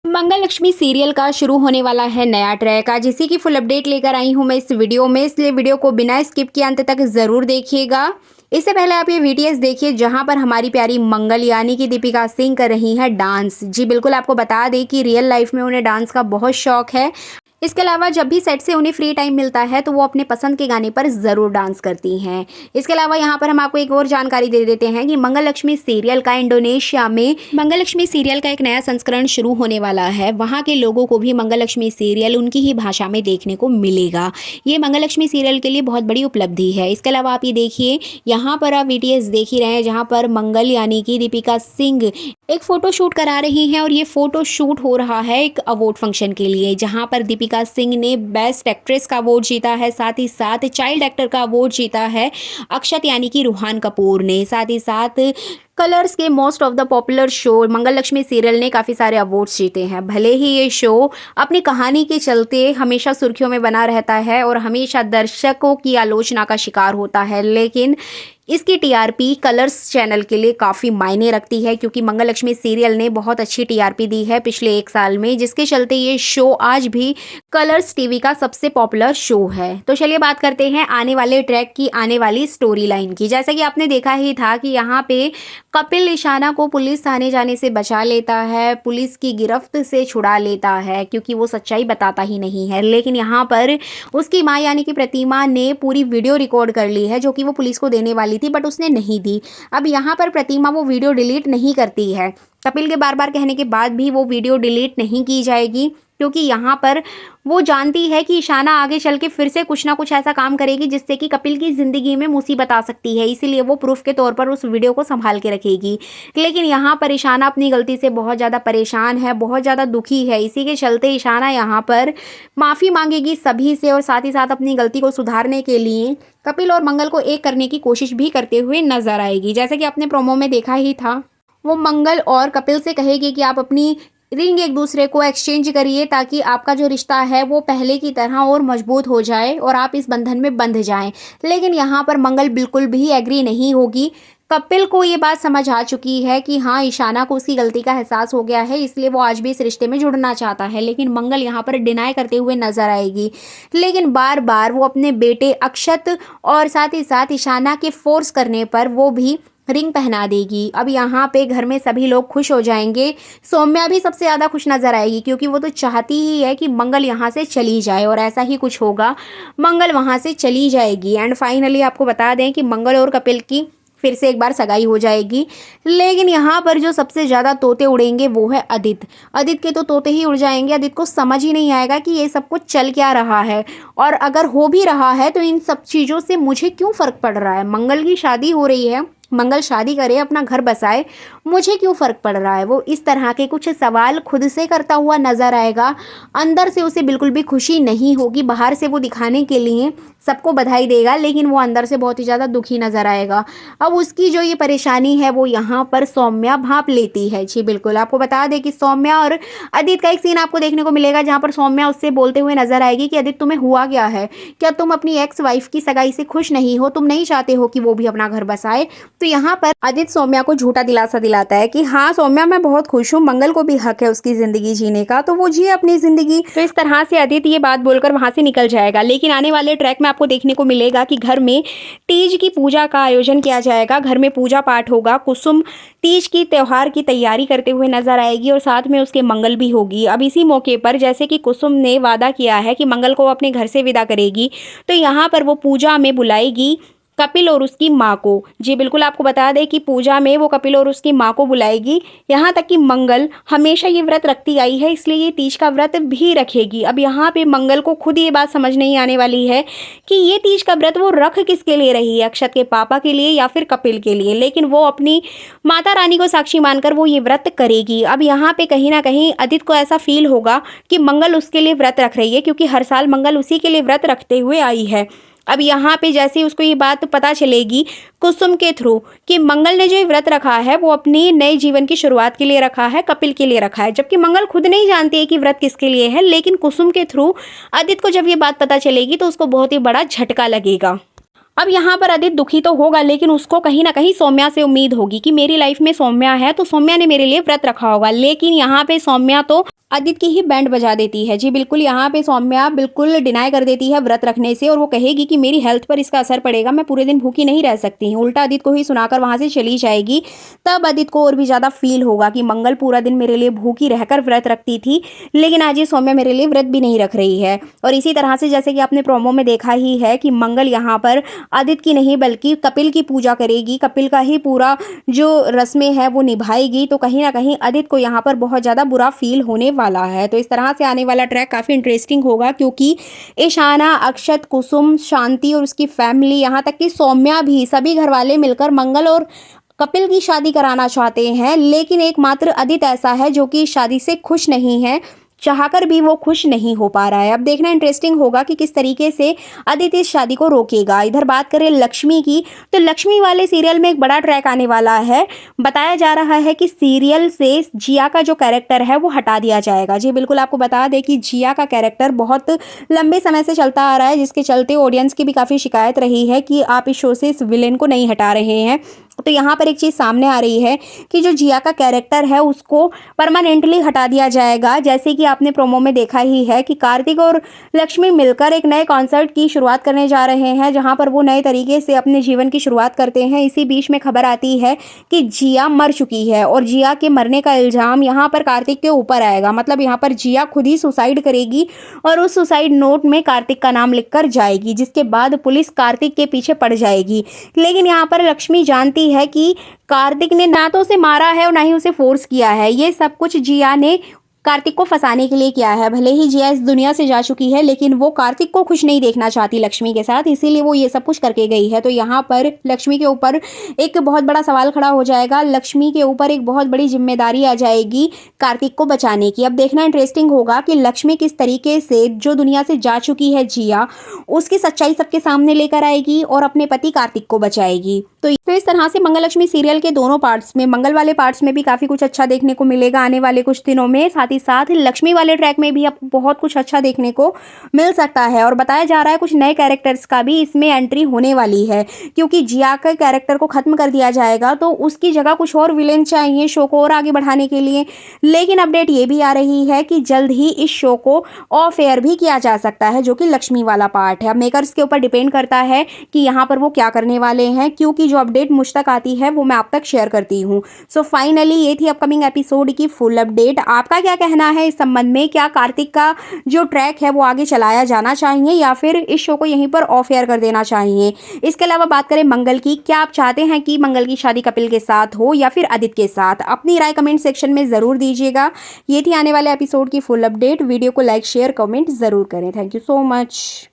मंगल Lakshmi serial का शुरू होने वाला है नया ट्रैक। आज इसी की फुल अपडेट लेकर आई हूं मैं इस वीडियो में, इसलिए वीडियो को बिना स्किप किए अंत तक जरूर देखिएगा। इससे पहले आप ये वीडियोस देखिए जहां पर हमारी प्यारी मंगल यानी कि दीपिका सिंह कर रही हैं डांस। जी बिल्कुल, आपको बता दें कि रियल लाइफ में उन्हें डांस का बहुत शौक है। इसके अलावा जब भी सेट से उन्हें फ्री टाइम मिलता है तो वो अपने पसंद के गाने पर ज़रूर डांस करती हैं। इसके अलावा यहाँ पर हम आपको एक और जानकारी दे देते हैं कि मंगल लक्ष्मी सीरियल का इंडोनेशिया में मंगल लक्ष्मी सीरियल का एक नया संस्करण शुरू होने वाला है। वहाँ के लोगों को भी मंगल लक्ष्मी सीरियल उनकी ही भाषा में देखने को मिलेगा। ये मंगल लक्ष्मी सीरियल के लिए बहुत बड़ी उपलब्धि है। इसके अलावा आप ये देखिए, यहाँ पर आप वीडियोस देख ही रहे हैं जहाँ पर मंगल यानी कि दीपिका सिंह एक फ़ोटो शूट करा रही हैं और ये फ़ोटो शूट हो रहा है एक अवार्ड फंक्शन के लिए, जहाँ पर दीपिका सिंह ने बेस्ट एक्ट्रेस का अवार्ड जीता है, साथ ही साथ चाइल्ड एक्टर का अवार्ड जीता है अक्षत यानी कि रूहान कपूर ने। साथ ही साथ कलर्स के most of the popular show Mangal Lakshmi serial ने काफ़ी सारे अवार्ड्स जीते हैं। भले ही ये शो अपनी कहानी के चलते हमेशा सुर्खियों में बना रहता है और हमेशा दर्शकों की आलोचना का शिकार होता है, लेकिन इसकी टीआरपी कलर्स चैनल के लिए काफ़ी मायने रखती है, क्योंकि मंगल लक्ष्मी सीरियल ने बहुत अच्छी टीआरपी दी है पिछले एक साल में, जिसके चलते ये शो आज भी कलर्स टीवी का सबसे पॉपुलर शो है। तो चलिए बात करते हैं आने वाले ट्रैक की, आने वाली स्टोरी लाइन की। जैसा कि आपने देखा ही था कि यहाँ पे कपिल ईशाना को पुलिस थाने जाने से बचा लेता है, पुलिस की गिरफ्त से छुड़ा लेता है, क्योंकि वो सच्चाई बताता ही नहीं है। लेकिन यहाँ पर उसकी माँ यानी कि प्रतिमा ने पूरी वीडियो रिकॉर्ड कर ली है जो कि वो पुलिस को देने वाली थी, बट उसने नहीं दी। अब यहाँ पर प्रतिमा वो वीडियो डिलीट नहीं करती है। कपिल के बार बार कहने के बाद भी वो वीडियो डिलीट नहीं की जाएगी, क्योंकि यहाँ पर वो जानती है कि ईशाना आगे चल के फिर से कुछ ना कुछ ऐसा काम करेगी जिससे कि कपिल की ज़िंदगी में मुसीबत आ सकती है। इसीलिए वो प्रूफ के तौर पर उस वीडियो को संभाल के रखेगी। लेकिन यहाँ पर ईशाना अपनी गलती से बहुत ज़्यादा परेशान है, बहुत ज़्यादा दुखी है। इसी के चलते ईशाना यहाँ पर माफ़ी मांगेगी सभी से और साथ ही साथ अपनी गलती को सुधारने के लिए कपिल और मंगल को एक करने की कोशिश भी करते हुए नजर आएगी। जैसा कि आपने प्रोमो में देखा ही था, वो मंगल और कपिल से कहेगी कि आप अपनी रिंग एक दूसरे को एक्सचेंज करिए, ताकि आपका जो रिश्ता है वो पहले की तरह और मजबूत हो जाए और आप इस बंधन में बंध जाएं। लेकिन यहाँ पर मंगल बिल्कुल भी एग्री नहीं होगी। कपिल को ये बात समझ आ चुकी है कि हाँ, ईशाना को उसकी गलती का एहसास हो गया है, इसलिए वो आज भी इस रिश्ते में जुड़ना चाहता है। लेकिन मंगल यहाँ पर डिनाई करते हुए नजर आएगी। लेकिन बार बार वो अपने बेटे अक्षत और साथ ही साथ ईशाना के फोर्स करने पर वो भी रिंग पहना देगी। अब यहाँ पे घर में सभी लोग खुश हो जाएंगे। सौम्या भी सबसे ज़्यादा खुश नज़र आएगी, क्योंकि वो तो चाहती ही है कि मंगल यहाँ से चली जाए, और ऐसा ही कुछ होगा, मंगल वहाँ से चली जाएगी। एंड फाइनली आपको बता दें कि मंगल और कपिल की फिर से एक बार सगाई हो जाएगी। लेकिन यहाँ पर जो सबसे ज़्यादा तोते उड़ेंगे वो है आदित्य के तो तोते ही उड़ जाएंगे। आदित्य को समझ ही नहीं आएगा कि ये सब कुछ चल क्या रहा है, और अगर हो भी रहा है तो इन सब चीज़ों से मुझे क्यों फ़र्क पड़ रहा है। मंगल की शादी हो रही है, मंगल शादी करे, अपना घर बसाए, मुझे क्यों फ़र्क पड़ रहा है। वो इस तरह के कुछ सवाल खुद से करता हुआ नज़र आएगा। अंदर से उसे बिल्कुल भी खुशी नहीं होगी। बाहर से वो दिखाने के लिए सबको बधाई देगा, लेकिन वो अंदर से बहुत ही ज़्यादा दुखी नज़र आएगा। अब उसकी जो ये परेशानी है वो यहाँ पर सौम्या भांप लेती है। जी बिल्कुल, आपको बता दें कि सौम्या और आदित्य का एक सीन आपको देखने को मिलेगा, जहाँ पर सौम्या उससे बोलते हुए नजर आएगी कि आदित्य, तुम्हें हुआ क्या है? क्या तुम अपनी एक्स वाइफ की सगाई से खुश नहीं हो? तुम नहीं चाहते हो कि वो भी अपना घर बसाए? तो यहाँ पर आदित्य सौम्या को झूठा दिलासा दिलाता है कि हाँ सौम्या, मैं बहुत खुश हूँ, मंगल को भी हक है उसकी जिंदगी जीने का, तो वो जिए अपनी जिंदगी। तो इस तरह से आदित्य ये बात बोलकर वहां से निकल जाएगा। लेकिन आने वाले ट्रैक में आपको देखने को मिलेगा कि घर में तीज की पूजा का आयोजन किया जाएगा। घर में पूजा पाठ होगा। कुसुम तीज की त्योहार की तैयारी करते हुए नजर आएगी और साथ में उसके मंगल भी होगी। अब इसी मौके पर जैसे कि कुसुम ने वादा किया है कि मंगल को अपने घर से विदा करेगी, तो यहाँ पर वो पूजा में बुलाएगी कपिल और उसकी माँ को। जी बिल्कुल, आपको बता दें कि पूजा में वो कपिल और उसकी माँ को बुलाएगी। यहाँ तक कि मंगल हमेशा ये व्रत रखती आई है, इसलिए ये तीज का व्रत भी रखेगी। अब यहाँ पे मंगल को खुद ये बात समझ नहीं आने वाली है कि ये तीज का व्रत वो रख किसके लिए रही है, अक्षत के पापा के लिए या फिर कपिल के लिए। लेकिन वो अपनी माता रानी को साक्षी मानकर वो ये व्रत करेगी। अब यहाँ पे कहीं ना कहीं आदित्य को ऐसा फील होगा कि मंगल उसके लिए व्रत रख रही है, क्योंकि हर साल मंगल उसी के लिए व्रत रखते हुए आई है। अब यहाँ पे जैसे ही उसको ये बात पता चलेगी कुसुम के थ्रू कि मंगल ने जो व्रत रखा है वो अपनी नए जीवन की शुरुआत के लिए रखा है, कपिल के लिए रखा है, जबकि मंगल खुद नहीं जानती है कि व्रत किसके लिए है। लेकिन कुसुम के थ्रू आदित्य को जब ये बात पता चलेगी तो उसको बहुत ही बड़ा झटका लगेगा। अब यहाँ पर आदित्य दुखी तो होगा, लेकिन उसको कहीं ना कहीं सौम्या से उम्मीद होगी कि मेरी लाइफ में सौम्या है तो सौम्या ने मेरे लिए व्रत रखा होगा। लेकिन यहाँ पे सौम्या तो आदित्य की ही बैंड बजा देती है। जी बिल्कुल, यहाँ पे सौम्या बिल्कुल डिनाई कर देती है व्रत रखने से और वो कहेगी कि मेरी हेल्थ पर इसका असर पड़ेगा, मैं पूरे दिन भूखी नहीं रह सकती हूँ। उल्टा आदित्य को ही सुनाकर वहाँ से चली जाएगी। तब आदित्य को और भी ज़्यादा फील होगा कि मंगल पूरा दिन मेरे लिए भूखी रहकर व्रत रखती थी, लेकिन आज ये सौम्या मेरे लिए व्रत भी नहीं रख रही है। और इसी तरह से जैसे कि आपने प्रोमो में देखा ही है कि मंगल यहाँ पर आदित्य की नहीं बल्कि कपिल की पूजा करेगी, कपिल का ही पूरा जो रस्में है वो निभाएगी। तो कहीं ना कहीं आदित्य को यहाँ पर बहुत ज़्यादा बुरा फील होने वाला है। तो इस तरह से आने वाला ट्रैक काफ़ी इंटरेस्टिंग होगा, क्योंकि ईशाना, अक्षत, कुसुम, शांति और उसकी फैमिली, यहाँ तक कि सौम्या भी, सभी घर वाले मिलकर मंगल और कपिल की शादी कराना चाहते हैं। लेकिन एकमात्र आदित्य ऐसा है जो कि इस शादी से खुश नहीं है, चाहकर भी वो खुश नहीं हो पा रहा है। अब देखना इंटरेस्टिंग होगा कि किस तरीके से आदित्य इस शादी को रोकेगा। इधर बात करें लक्ष्मी की, तो लक्ष्मी वाले सीरियल में एक बड़ा ट्रैक आने वाला है। बताया जा रहा है कि सीरियल से जिया का जो कैरेक्टर है वो हटा दिया जाएगा। जी बिल्कुल, आपको बता दें कि जिया का कैरेक्टर बहुत लंबे समय से चलता आ रहा है, जिसके चलते ऑडियंस की भी काफ़ी शिकायत रही है कि आप इस शो से इस विलेन को नहीं हटा रहे हैं। तो यहाँ पर एक चीज़ सामने आ रही है कि जो जिया का कैरेक्टर है उसको परमानेंटली हटा दिया जाएगा। जैसे कि आपने प्रोमो में देखा ही है कि कार्तिक और लक्ष्मी मिलकर एक नए कॉन्सर्ट की शुरुआत करने जा रहे हैं, जहाँ पर वो नए तरीके से अपने जीवन की शुरुआत करते हैं। इसी बीच में खबर आती है कि जिया मर चुकी है और जिया के मरने का इल्ज़ाम यहाँ पर कार्तिक के ऊपर आएगा। मतलब यहाँ पर जिया खुद ही सुसाइड करेगी और उस सुसाइड नोट में कार्तिक का नाम लिखकर जाएगी, जिसके बाद पुलिस कार्तिक के पीछे पड़ जाएगी। लेकिन यहाँ पर लक्ष्मी जानती है कि कार्तिक ने ना तो उसे मारा है और ना ही उसे फोर्स किया है, ये सब कुछ जिया ने कार्तिक को फंसाने के लिए किया है। भले ही जिया इस दुनिया से जा चुकी है, लेकिन वो कार्तिक को खुश नहीं देखना चाहती लक्ष्मी के साथ, इसीलिए वो ये सब कुछ करके गई है। तो यहाँ पर लक्ष्मी के ऊपर एक बहुत बड़ा सवाल खड़ा हो जाएगा, लक्ष्मी के ऊपर एक बहुत बड़ी जिम्मेदारी आ जाएगी कार्तिक को बचाने की। अब देखना इंटरेस्टिंग होगा कि लक्ष्मी किस तरीके से जो दुनिया से जा चुकी है जिया, उसकी सच्चाई सबके सामने लेकर आएगी और अपने पति कार्तिक को बचाएगी। तो इस तरह से मंगल लक्ष्मी सीरियल के दोनों पार्ट्स में, मंगल वाले पार्ट्स में भी काफ़ी कुछ अच्छा देखने को मिलेगा आने वाले कुछ दिनों में। साथ ही साथ लक्ष्मी वाले ट्रैक में भी आपको बहुत कुछ अच्छा देखने को मिल सकता है। और बताया जा रहा है कुछ नए कैरेक्टर्स का भी इसमें एंट्री होने वाली है, क्योंकि जिया के कैरेक्टर को ख़त्म कर दिया जाएगा तो उसकी जगह कुछ और विलेन चाहिए शो को और आगे बढ़ाने के लिए। लेकिन अपडेट ये भी आ रही है कि जल्द ही इस शो को ऑफ एयर भी किया जा सकता है, जो कि लक्ष्मी वाला पार्ट है। अब मेकर्स के ऊपर डिपेंड करता है कि यहाँ पर वो क्या करने वाले हैं, क्योंकि जो अपडेट मुझ तक आती है वो मैं आप तक शेयर करती हूँ। सो फाइनली ये थी अपकमिंग एपिसोड की फुल अपडेट। आपका क्या कहना है इस संबंध में? क्या कार्तिक का जो ट्रैक है वो आगे चलाया जाना चाहिए या फिर इस शो को यहीं पर ऑफ एयर कर देना चाहिए? इसके अलावा बात करें मंगल की, क्या आप चाहते हैं कि मंगल की शादी कपिल के साथ हो या फिर आदित्य के साथ? अपनी राय कमेंट सेक्शन में ज़रूर दीजिएगा। ये थी आने वाले एपिसोड की फुल अपडेट। वीडियो को लाइक, शेयर, कमेंट ज़रूर करें। Thank you so much.